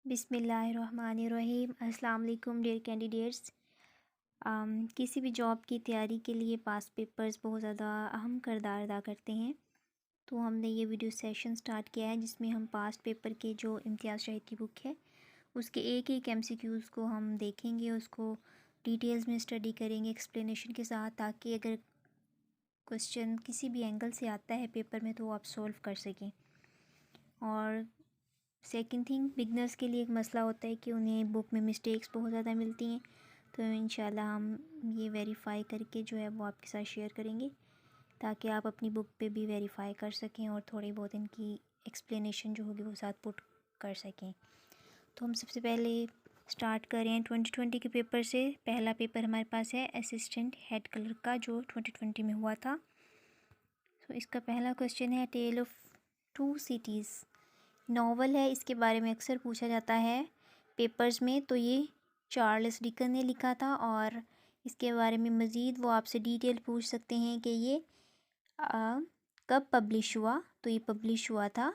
बिस्मिल्लाहिर्रहमानिर्रहीम। अस्सलाम वालेकुम डियर कैंडिडेट्स। किसी भी जॉब की तैयारी के लिए पास्ट पेपर्स बहुत ज़्यादा अहम किरदार अदा करते हैं। तो हमने ये वीडियो सेशन स्टार्ट किया है जिसमें हम पास्ट पेपर के जो इम्तियाज़ शाहिद की बुक है उसके एक एक MCQs को हम देखेंगे, उसको डिटेल्स में स्टडी करेंगे एक्सप्लेनेशन के साथ, ताकि अगर क्वेश्चन किसी भी एंगल से आता है पेपर में तो वो आप सॉल्व कर सकें। और सेकंड थिंग, बिगनर्स के लिए एक मसला होता है कि उन्हें बुक में मिस्टेक्स बहुत ज़्यादा मिलती हैं, तो इंशाल्लाह हम ये वेरीफ़ाई करके जो है वो आपके साथ शेयर करेंगे ताकि आप अपनी बुक पे भी वेरीफ़ाई कर सकें और थोड़ी बहुत इनकी एक्सप्लेनेशन जो होगी वो साथ पुट कर सकें। तो हम सबसे पहले स्टार्ट करें 2020 के पेपर से। पहला पेपर हमारे पास है असिस्टेंट हेड क्लर्क का, जो 2020 में हुआ था। तो इसका पहला क्वेश्चन है tale of two cities. Novel है, इसके बारे में अक्सर पूछा जाता है पेपर्स में। तो ये चार्ल्स डिकन ने लिखा था और इसके बारे में मज़ीद वो आपसे डिटेल पूछ सकते हैं कि ये कब पब्लिश हुआ। तो ये पब्लिश हुआ था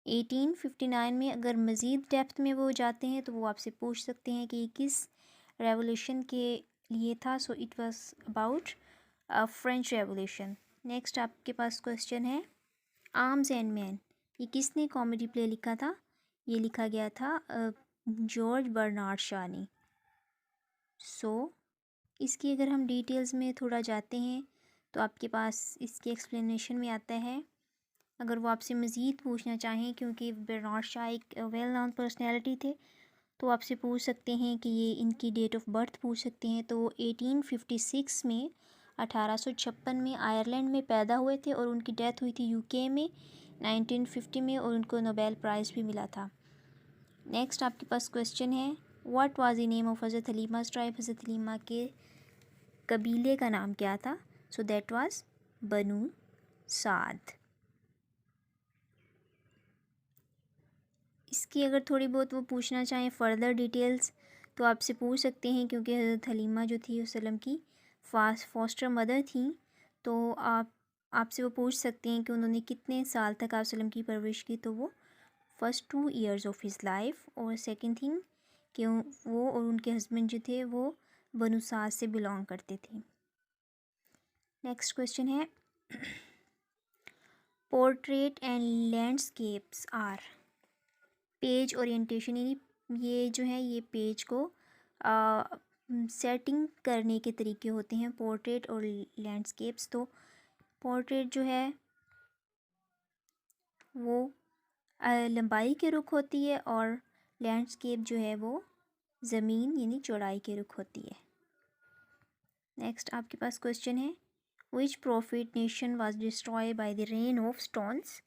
1859 में। अगर मज़ीद डेप्थ में वो जाते हैं तो वो आपसे पूछ सकते हैं कि ये किस रेवोल्यूशन के लिए था। So it was about French revolution. Next आपके पास क्वेश्चन है आर्म्स एंड मैन। ये किसने कॉमेडी प्ले लिखा था? ये लिखा गया था जॉर्ज बर्नार्ड शॉ ने। इसकी अगर हम डिटेल्स में थोड़ा जाते हैं तो आपके पास इसके एक्सप्लेनेशन में आता है। अगर वो आपसे मज़ीद पूछना चाहें, क्योंकि बर्नार्ड शॉ एक वेल नोन पर्सनैलिटी थे, तो आपसे पूछ सकते हैं कि ये इनकी डेट ऑफ बर्थ पूछ सकते हैं। तो वो 1856 में 1856 में आयरलैंड में पैदा हुए थे और उनकी डेथ हुई थी UK में 1950 में, और उनको नोबेल प्राइज़ भी मिला था। नेक्स्ट आपके पास क्वेश्चन है what was the name of हज़रत हलीमा's ट्राइब। हज़रत हलीमा के कबीले का नाम क्या था? सो दैट वाज बनु साद। इसकी अगर थोड़ी बहुत वो पूछना चाहें फ़र्दर डिटेल्स तो आपसे पूछ सकते हैं, क्योंकि हज़रत हलीमा जो थी वसल्लम की फॉस्टर मदर थी। तो आपसे वो पूछ सकते हैं कि उन्होंने कितने साल तक आप वसल्लम की परवरिश की। तो वो first 2 years of his life. और सेकंड थिंग कि वो और उनके हस्बैंड जो थे वो बनु साद से बिलोंग करते थे। नेक्स्ट क्वेश्चन है portrait and landscapes are page orientation. यानी ये जो है ये पेज को सेटिंग करने के तरीके होते हैं, पोर्ट्रेट और लैंडस्केप्स। तो पोर्ट्रेट जो है वो लंबाई के रुख होती है और लैंडस्केप जो है वो ज़मीन यानी चौड़ाई के रुख होती है। नेक्स्ट आपके पास क्वेश्चन है which prophet nation was destroy by the rain of stones.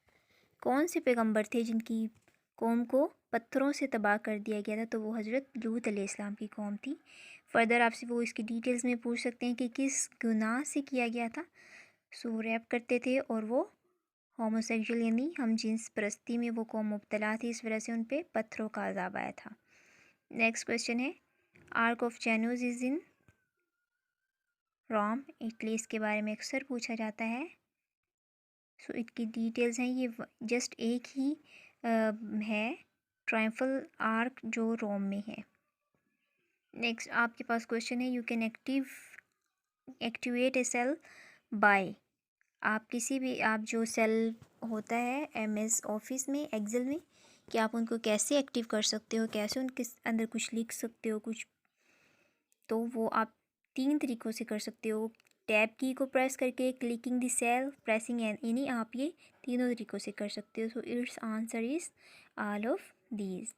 कौन से पैगंबर थे जिनकी कौम को पत्थरों से तबाह कर दिया गया था? तो वो हज़रत लूत अलैहिस्सलाम की कौम थी। फर्दर आपसे वो इसकी डिटेल्स में पूछ सकते हैं कि किस गुनाह से किया गया था। सो रैप करते थे और वो होमोसेक्सुअल यानी हम जिन्स परस्ती में वो कौम मुब्तला थी, इस वजह से उन पर पत्थरों का अज़ाब आया था। नेक्स्ट क्वेश्चन है arch of Janus is in Rome, Italy. इसके बारे में अक्सर पूछा जाता है। सो इसकी डिटेल्स हैं, ये जस्ट एक ही है ट्रायम्फल आर्क जो रोम में है। नेक्स्ट आपके पास क्वेश्चन है you can activate a cell by. आप किसी भी आप जो सेल होता है MS ऑफिस में, एक्सेल में, कि आप उनको कैसे एक्टिव कर सकते हो, कैसे उनके अंदर कुछ लिख सकते हो कुछ। तो वो आप 3 तरीक़ों से कर सकते हो। टैब की को प्रेस करके, clicking the cell, pressing any, आप ये तीनों तरीक़ों से कर सकते हो। So it's answer is all of these.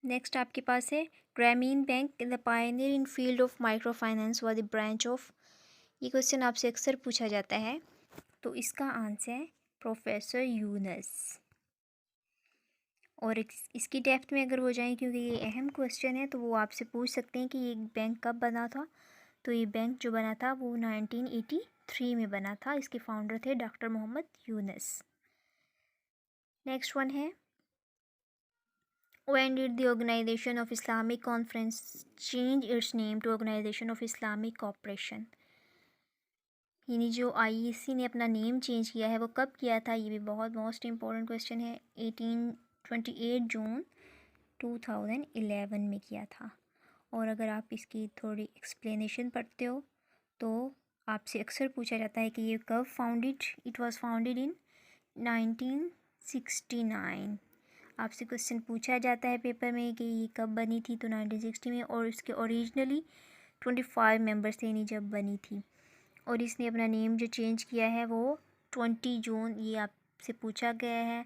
Next आपके पास है Grameen bank the pioneer in field of micro finance व द ब्रांच ऑफ। ये क्वेश्चन आपसे अक्सर पूछा जाता है। तो इसका आंसर है प्रोफेसर यूनस। और इसकी डेप्थ में अगर हो जाए, क्योंकि ये अहम क्वेश्चन है, तो वो आपसे पूछ सकते हैं कि ये बैंक कब बना था। तो ये बैंक जो बना था वो 1983 में बना था। इसके फाउंडर थे doctor Mohammad Yunus. Next one है When did the Organization of Islamic Conference change its name to Organization of Islamic Cooperation? यानी जो IEC ने अपना नेम चेंज किया है वो कब किया था? ये भी बहुत मोस्ट इम्पोर्टेंट क्वेश्चन है। 28 जून 2011 में किया था। और अगर आप इसकी थोड़ी एक्सप्लेनेशन पढ़ते हो तो आपसे अक्सर पूछा जाता है कि ये कब founded, it was founded in 1969। आपसे क्वेश्चन पूछा जाता है पेपर में कि ये कब बनी थी, तो 1960 में। और इसके ओरिजिनली 25 मेंबर्स थे नहीं जब बनी थी, और इसने अपना नेम जो चेंज किया है वो 20 जून, ये आपसे पूछा गया है।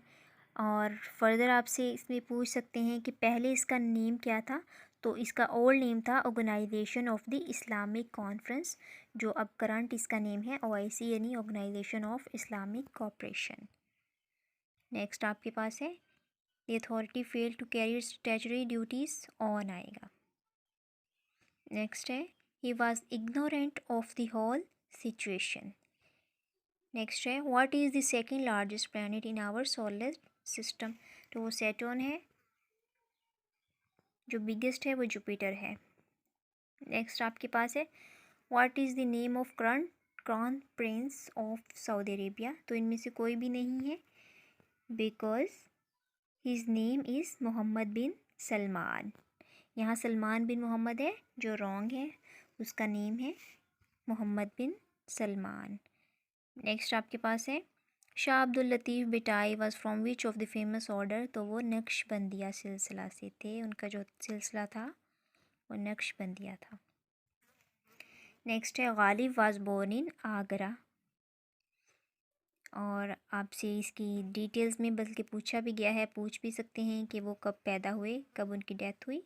और फर्दर आपसे इसमें पूछ सकते हैं कि पहले इसका नेम क्या था, तो इसका ओल्ड नेम था organisation of the Islamic conference, जो अब करंट इसका नेम है OIC यानी organisation of Islamic cooperation. Next आपके पास है the authority fail to carry statutory duties on आएगा। नेक्स्ट है he was ignorant of the whole situation. Next है what is the second largest planet in our solar system, तो वो Saturn है। जो बिगेस्ट है वो जुपिटर है। नेक्स्ट आपके पास है what is the name of crown prince of Saudi Arabia, तो इनमें से कोई भी नहीं है because his name is Mohammed bin Salman. यहाँ सलमान बिन मोहम्मद है जो रॉन्ग है, उसका नेम है मोहम्मद बिन सलमान। नेक्स्ट आपके पास है Shah Abdul Latif Bhittai was from which of the famous order, तो वो नक्शबंदिया सिलसिला से थे, उनका जो सिलसिला था वो नक्शबंदिया था। नेक्स्ट है Ghalib was born in Agra, और आपसे इसकी डिटेल्स में बल्कि पूछा भी गया है, पूछ भी सकते हैं कि वो कब पैदा हुए, कब उनकी डेथ हुई।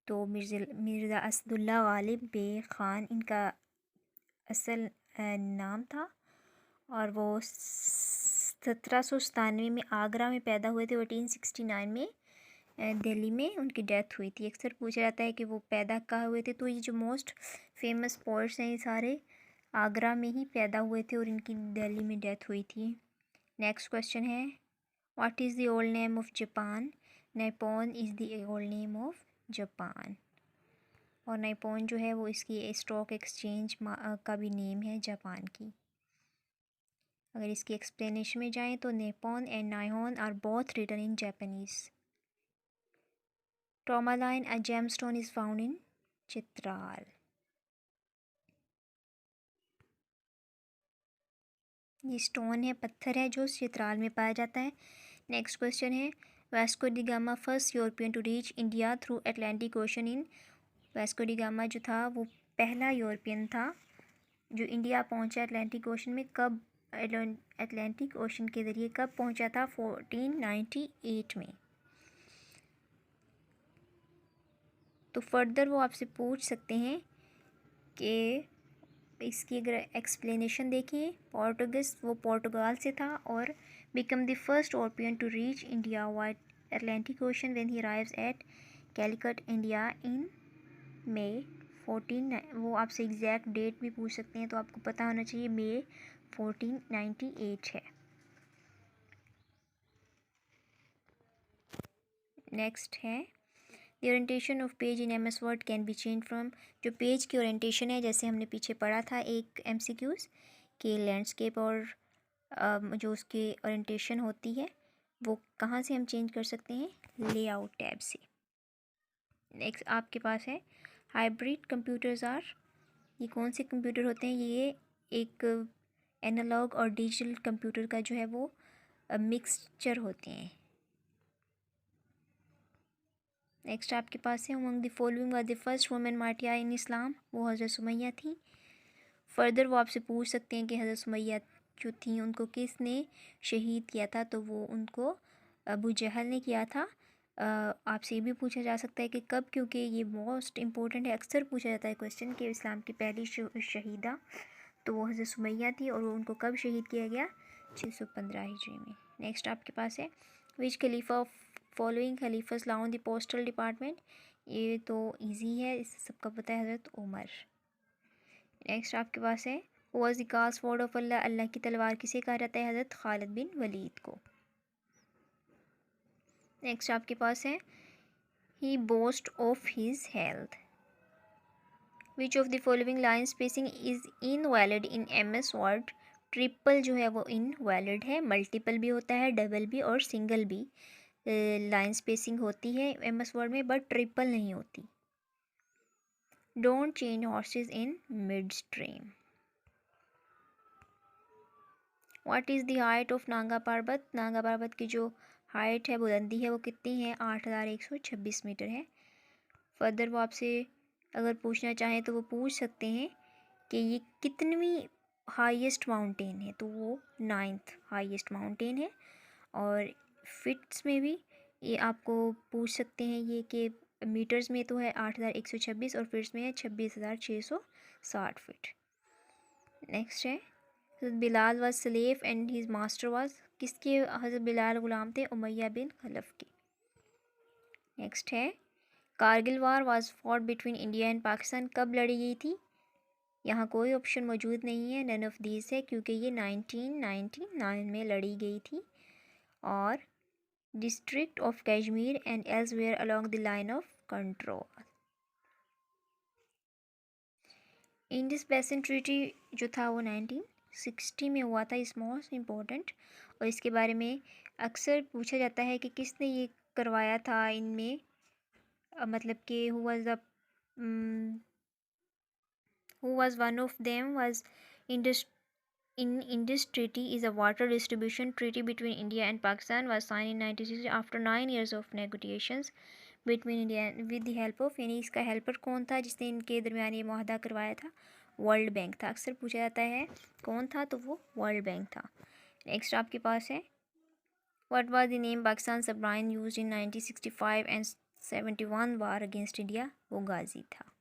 तो मिर्ज़ा असदुल्ला गालिब बे ख़ान इनका असल नाम था, और वो 1797 में आगरा में पैदा हुए थे। 1869 में दिल्ली में उनकी डेथ हुई थी। अक्सर पूछा जाता है कि वो पैदा कहाँ हुए थे, तो ये जो मोस्ट फेमस पोर्ट्स हैं ये सारे आगरा में ही पैदा हुए थे और इनकी दिल्ली में डेथ हुई थी। नेक्स्ट क्वेश्चन है what is the old name of Japan, Nippon is the old name of Japan. और नाइपॉन जो है वो इसकी स्टॉक एक्सचेंज का भी नेम है जापान की। अगर इसकी एक्सप्लेनेशन में जाएं तो Nippon and Nihon are both written in Japanese. Tourmaline a gemstone is found in Chitral. ये स्टोन है, पत्थर है जो चित्राल में पाया जाता है। नेक्स्ट क्वेश्चन है Vasco da Gama first European to reach India through Atlantic Ocean in. Vasco da Gama जो था वो पहला यूरोपियन था जो इंडिया पहुंचा अटलांटिक ओशन में। कब अटलांटिक ओशन के ज़रिए कब पहुंचा था? 1498 में। तो फर्दर वो आपसे पूछ सकते हैं कि इसकी अगर एक्सप्लेनेशन देखें, पोर्टुगीज़ वो पोर्टुगाल से था और become the first European to reach India via Atlantic ocean when he arrives at Calicut India in May 14। वो आपसे एग्जैक्ट डेट भी पूछ सकते हैं, तो आपको पता होना चाहिए मई 1498 है। नेक्स्ट है the orientation of page in MS word can be change from. जो पेज की ओरिएंटेशन है, जैसे हमने पीछे पढ़ा था एक MCQs कि लैंडस्केप और जो उसकी ओरिएंटेशन होती है वो कहाँ से हम चेंज कर सकते हैं? लेआउट टैब से। नेक्स्ट आपके पास है हाइब्रिड कंप्यूटर्स आर। ये कौन से कंप्यूटर होते हैं? ये एक एनालॉग और डिजिटल कंप्यूटर का जो है वो मिक्सचर होते हैं। नेक्स्ट आपके पास है among the following were the first women martyr in Islam, वो हज़रत सुमैया थी। फर्दर वो आपसे पूछ सकते हैं कि हज़रत सुमैया जो थी उनको किसने शहीद किया था, तो वो उनको अबू जहल ने किया था। आपसे ये भी पूछा जा सकता है कि कब, क्योंकि ये मोस्ट इम्पोर्टेंट है, अक्सर पूछा जाता है क्वेश्चन कि इस्लाम की पहली शहीदा, तो वो हज़रत सुमैया थी और वो उनको कब शहीद किया गया? 615 हिजरी में। नेक्स्ट आपके पास है विच खलीफा ऑफ फॉलोइंग खलीफस लाउन द पोस्टल डिपार्टमेंट। ये तो इजी है, इससे सबका पता है, हज़रत उमर। नेक्स्ट आपके पास है was the cast word of Allah, अल्लाह की तलवार किसे कहा जाता है? हज़रत खालिद बिन वलीद को। नेक्स्ट आपके पास है he boast of his health. Which of the following line spacing is invalid in MS word. Triple जो है वो इनवैलिड है, मल्टीपल भी होता है, डबल भी और सिंगल भी। लाइन स्पेसिंग होती है एमएस वर्ड में, बट ट्रिपल नहीं होती। Don't change horses in mid stream. What is the height of Nanga पर्वत? नांगा पर्वत की जो हाइट है, बुलंदी है, वो कितनी है? 8126 मीटर है। फर्दर वो आपसे अगर पूछना चाहें तो वो पूछ सकते हैं कि ये कितनवीं हाईएस्ट माउंटेन है, तो वो 9th हाईएस्ट माउंटेन है। और फिट्स में भी ये आपको पूछ सकते हैं ये कि मीटर्स में तो है 8126 और फिट्स में है 26,660 फिट। नेक्स्ट है Bilal was slave and his master was, किसके हज़रत बिलाल ग़ुलाम थे? उमैया बिन खलफ के। नेक्स्ट है कारगिल वार was fought between India and Pakistan, कब लड़ी गई थी? यहाँ कोई ऑप्शन मौजूद नहीं है, नन ऑफ दीज है, क्योंकि ये 1999 में लड़ी गई थी। और district of Kashmir and elsewhere along the line of control. Indus basin treaty जो था वो 1960 में हुआ था, इस मोस्ट इम्पोर्टेंट। और इसके बारे में अक्सर पूछा जाता है कि किसने ये करवाया था इनमें, मतलब कि who was one of them was Indus Indus Treaty is a water distribution treaty between India and Pakistan, was signed in 1960 after 9 years of negotiations between India and with the help of, यानी इसका helper कौन था जिसने इनके दरमियान ये मुआहदा करवाया था? वर्ल्ड बैंक था। अक्सर पूछा जाता है कौन था, तो वो वर्ल्ड बैंक था। नेक्स्ट आपके पास है what was the name Pakistan submarine used in 1965 and 71 war against India? वो गाजी था।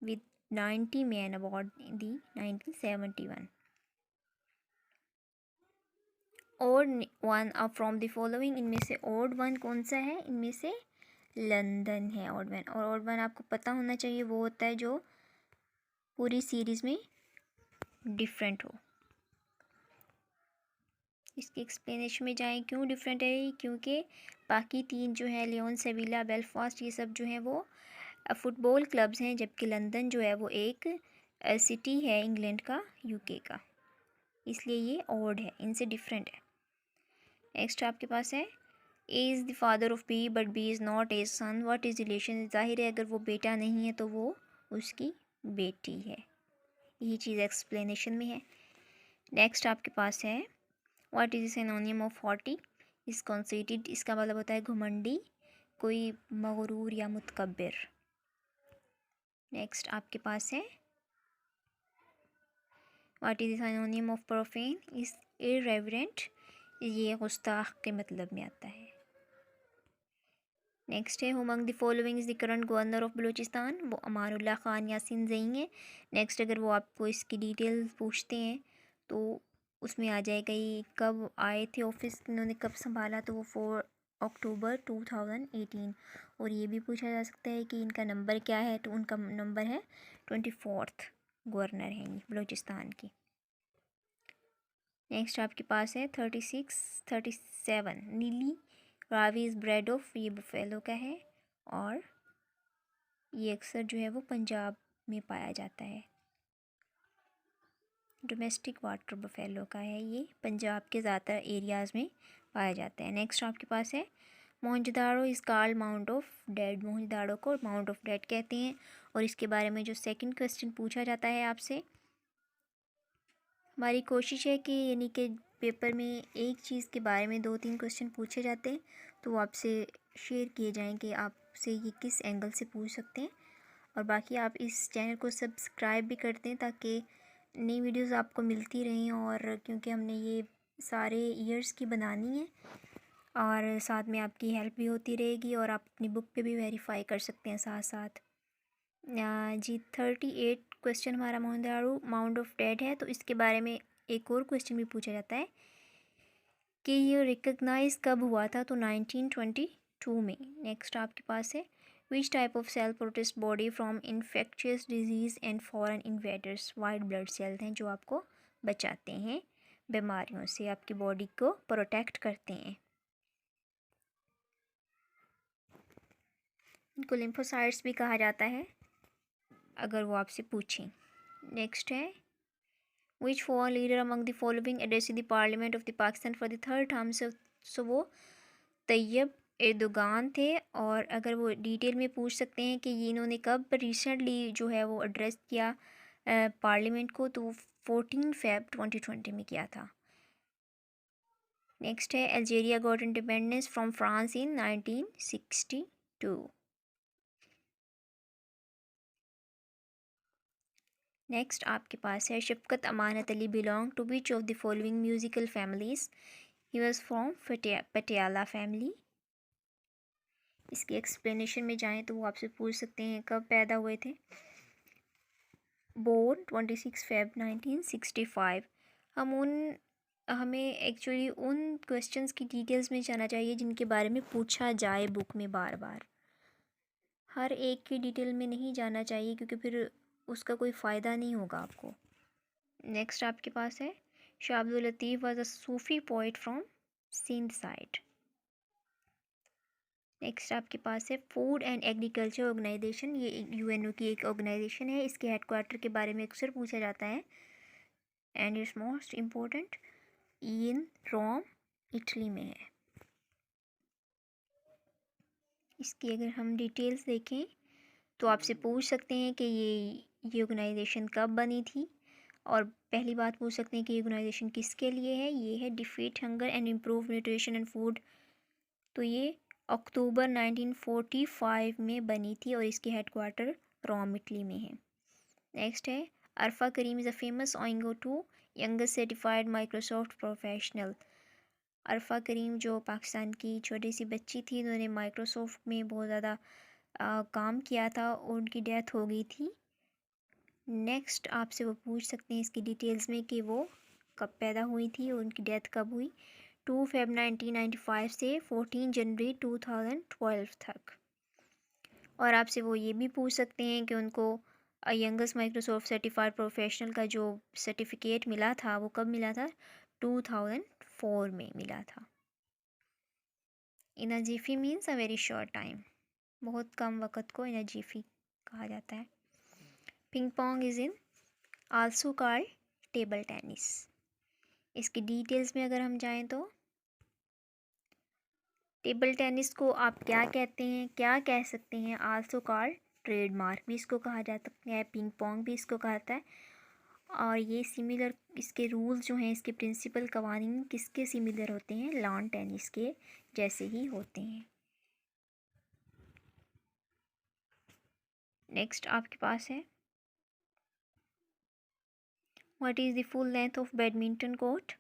with 90 men aboard the 1971। Odd one अब फ्रॉम द फॉलोइंग, इनमें से ओड वन कौन सा है? इनमें से लंदन है ओड वन। और ओड वन आपको पता होना चाहिए, वो होता है जो पूरी सीरीज़ में डिफरेंट हो। इसके एक्सप्लेनेशन में जाएं क्यों डिफरेंट है, क्योंकि बाकी तीन जो है लियोन, सेविला, बेलफास्ट, ये सब जो है वो फुटबॉल क्लब्स हैं, जबकि लंदन जो है वो एक सिटी है इंग्लैंड का, यूके का, इसलिए ये ऑड है, इनसे डिफरेंट है। नेक्स्ट आपके पास है A is the father of B but B is not A son, what is relation? जाहिर है अगर वो बेटा नहीं है तो वो उसकी बेटी है, यही चीज़ एक्सप्लेनेशन में है। नेक्स्ट आपके पास है what is the synonym of haughty? Is conceited, इसका मतलब होता है घमंडी, कोई मगरूर या मुतकब्बिर। नेक्स्ट आपके पास है what is the synonym of profane? Is irreverent, ये गुस्ताख के मतलब में आता है। नेक्स्ट है among the following is the current governor of Balochistan? वो अमानुल्लाह खान यासीन ज़ई हैं। नेक्स्ट अगर वो आपको इसकी डिटेल पूछते हैं तो उसमें आ जाएगा ये कब आए थे ऑफिस, इन्होंने कब संभाला, तो वो 4 अक्टूबर 2018। और ये भी पूछा जा सकता है कि इनका नंबर क्या है, तो उनका नंबर है 24th गवर्नर हैं ये बलूचिस्तान की। नेक्स्ट आपके पास है 37 नीली रावी इज़ ब्रेड ऑफ, ये बफेलो का है और ये अक्सर जो है वो पंजाब में पाया जाता है। डोमेस्टिक वाटर बफेलो का है, ये पंजाब के ज़्यादातर एरियाज़ में पाया जाता है। नेक्स्ट आपके पास है Mohenjodaro is called mount of dead, Mohenjodaro को माउंट ऑफ डेड कहते हैं। और इसके बारे में जो सेकंड क्वेश्चन पूछा जाता है आपसे, हमारी कोशिश है कि यानी कि पेपर में एक चीज़ के बारे में 2-3 क्वेश्चन पूछे जाते हैं तो वो आपसे शेयर किए जाएं कि आपसे ये किस एंगल से पूछ सकते हैं। और बाकी आप इस चैनल को सब्सक्राइब भी कर दें ताकि नई वीडियोस आपको मिलती रहें। और क्योंकि हमने ये सारे ईयर्स की बनानी है और साथ में आपकी हेल्प भी होती रहेगी और आप अपनी बुक पे भी वेरीफाई कर सकते हैं साथ साथ। जी 38 क्वेश्चन हमारा मोहनजोदाड़ो माउंट ऑफ डेड है, तो इसके बारे में एक और क्वेश्चन भी पूछा जाता है कि ये रिकग्नाइज़ कब हुआ था, तो 1922 में। नेक्स्ट आपके पास है which type of cell protest body from infectious disease and foreign invaders? White blood cells हैं जो आपको बचाते हैं बीमारियों से, आपकी बॉडी को प्रोटेक्ट करते हैं। इनको लिम्फोसाइट्स भी कहा जाता है अगर वो आपसे पूछें। नेक्स्ट है which foreign leader among the following address the parliament of the Pakistan for the third term से, सो वो तैयब एर्दोगान थे। और अगर वो डिटेल में पूछ सकते हैं कि ये इन्होंने कब रिसेंटली जो है वो एड्रेस किया पार्लियामेंट को, तो 14 फेब 2020 में किया था। नेक्स्ट है Algeria got independence from France in 1962। Next आपके पास है Shafqat Amanat Ali belong to which of the following musical families, he was from Patiala family. इसकी एक्सप्लेनेशन में जाएं तो वो आपसे पूछ सकते हैं कब पैदा हुए थे, बोर्न 26 फेब 1965। हमें एक्चुअली उन क्वेश्चंस की डिटेल्स में जाना चाहिए जिनके बारे में पूछा जाए बुक में बार बार। हर एक की डिटेल में नहीं जाना चाहिए क्योंकि फिर उसका कोई फ़ायदा नहीं होगा आपको। नेक्स्ट आपके पास है Shah Abdul Latif was a Sufi poet from Sindh side. Next आपके पास है फूड एंड एग्रीकल्चर ऑर्गेनाइजेशन, ये यूएनओ की एक ऑर्गेनाइजेशन है। इसके हेडक्वार्टर के बारे में अक्सर पूछा जाता है and it's most important, in Rome Italy में है। इसकी अगर हम डिटेल्स देखें तो आपसे पूछ सकते हैं कि ये ऑर्गेनाइजेशन कब बनी थी, और पहली बात पूछ सकते हैं कि ये ऑर्गेनाइजेशन किसके लिए है। ये है defeat hunger and improve nutrition and food. तो ये अक्टूबर 1945 में बनी थी और इसकी हेडक्वार्टर रोम इटली में है। नेक्स्ट है Arfa Karim is a famous owing to youngest certified Microsoft professional. Arfa Karim जो पाकिस्तान की छोटी सी बच्ची थी, उन्होंने माइक्रोसॉफ्ट में बहुत ज़्यादा काम किया था और उनकी डेथ हो गई थी। नेक्स्ट आपसे वो पूछ सकते हैं इसकी डिटेल्स में कि वो कब पैदा हुई थी और उनकी डेथ कब हुई, 2 फेब 1995 से 14 जनवरी 2012 तक। और आपसे वो ये भी पूछ सकते हैं कि उनको यंगेस्ट माइक्रोसॉफ्ट सर्टिफाइड प्रोफेशनल का जो सर्टिफिकेट मिला था वो कब मिला था, 2004 में मिला था। In a jiffy means a very short time, बहुत कम वक़्त को इनाजीफी कहा जाता है। Ping pong is in also called table tennis. इसकी डिटेल्स में अगर हम जाएं तो टेबल टेनिस को आप क्या कहते हैं, क्या कह सकते हैं, आल्सो कॉल्ड ट्रेडमार्क भी इसको कहा जाता है, पिंग पोंग भी इसको कहता है। और ये सिमिलर, इसके रूल्स जो हैं, इसके प्रिंसिपल कवानीन किसके सिमिलर होते हैं, लॉन टेनिस के जैसे ही होते हैं। नेक्स्ट आपके पास है what is the full length of badminton court.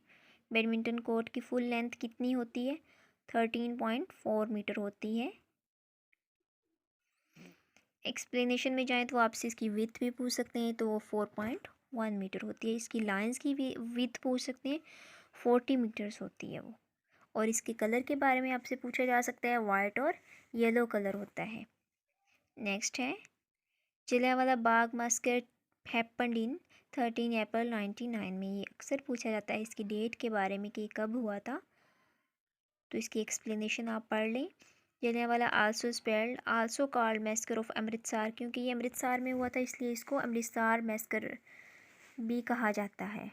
Badminton court की फुल लेंथ कितनी होती है, 13.4 मीटर होती है। एक्सप्लेनेशन में जाएँ तो आपसे इसकी विड्थ भी पूछ सकते हैं, तो वो 4.1 मीटर होती है। इसकी लाइंस की भी विड्थ पूछ सकते हैं, 40 मीटर्स होती है वो। और इसके कलर के बारे में आपसे पूछा जा सकता है, वाइट और येलो कलर होता है। नेक्स्ट है Jallianwala Bagh massacre happened in 13 अप्रैल 1999 में। ये अक्सर पूछा जाता है इसकी डेट के बारे में कि कब हुआ था, तो इसकी एक्सप्लेनेशन आप पढ़ लें। Jallianwala also spelled also called massacre of Amritsar, क्योंकि ये अमृतसर में हुआ था इसलिए इसको अमृतसर मैसेकर भी कहा जाता है।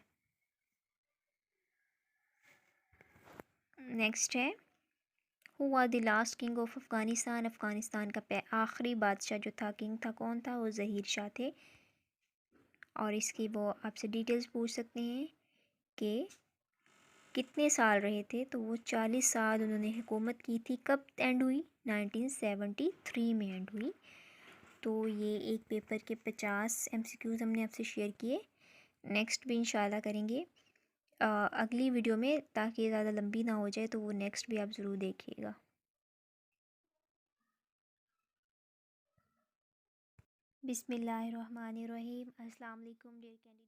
नेक्स्ट है who was the last king of Afghanistan. Afghanistan का आखिरी बादशाह जो था, किंग था, कौन था, वो ज़हीर शाह थे। और इसकी वो आपसे डिटेल्स पूछ सकते हैं कि कितने साल रहे थे, तो वो 40 साल उन्होंने हुकूमत की थी। कब एंड हुई, 1973 में एंड हुई। तो ये एक पेपर के 50 MCQs हमने आपसे शेयर किए। नेक्स्ट भी इंशाल्लाह करेंगे अगली वीडियो में, ताकि ये ज़्यादा लंबी ना हो जाए, तो वो नेक्स्ट भी आप ज़रूर देखिएगा। बिस्मिल्लाहिर्रहमानिर्रहीम। अस्सलाम वालेकुम डियर कैंडिडेट।